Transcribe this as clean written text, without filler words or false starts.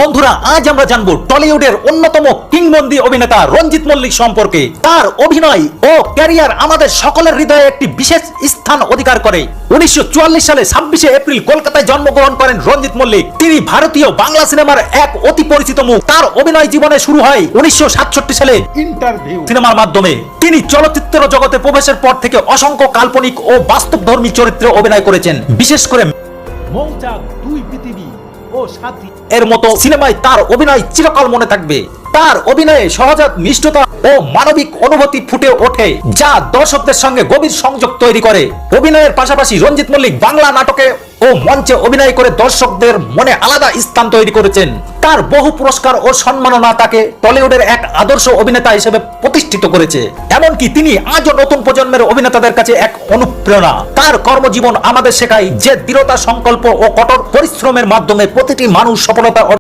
বন্ধুরা, আজ আমরা জানবো টলিউডের অন্যতম কিংবদন্তি অভিনেতা রঞ্জিত মল্লিক সম্পর্কে। তার অভিনয় ও ক্যারিয়ার আমাদের সকলের হৃদয়ে একটি বিশেষ স্থান অধিকার করে। 1944 সালে 26শে এপ্রিল কলকাতায় জন্মগ্রহণ করেন রঞ্জিত মল্লিক। তিনি ভারতীয় বাংলা সিনেমার এক অতি পরিচিত মুখ। তার অভিনয় জীবনে শুরু হয় 1967 সালে ইন্টারভিউ সিনেমার মাধ্যমে। তিনি চলচ্চিত্র জগতে প্রবেশের পর থেকে অসংখ্য কাল্পনিক ও বাস্তবধর্মী চরিত্রে অভিনয় করেছেন। বিশেষ করে মৌচাক, দুই পৃথিবী ও সাথী এর মতো সিনেমায় তার অভিনয় চিরকাল মনে থাকবে। তার অভিনয়ে সহজাত মিষ্টতা ও মানবিক অনুভূতি ফুটে ওঠে, যা দর্শকদের সঙ্গে গভীর সংযোগ তৈরি করে। অভিনয়ের পাশাপাশি রঞ্জিত মল্লিক বাংলা নাটকে ও মঞ্চে অভিনয় করে দর্শকদের মনে আলাদা স্থান তৈরি করেছেন। তার বহু পুরস্কার ও সম্মাননা তাকে টলিউডের এক আদর্শ অভিনেতা হিসেবে প্রতিষ্ঠিত করেছে। এমনকি তিনি আজও নতুন প্রজন্মের অভিনেতাদের কাছে এক অনুপ্রেরণা। তার কর্মজীবন আমাদের শেখায় যে দৃঢ়তা, সংকল্প ও কঠোর পরিশ্রমের মাধ্যমে প্রতিটি মানুষ সফলতা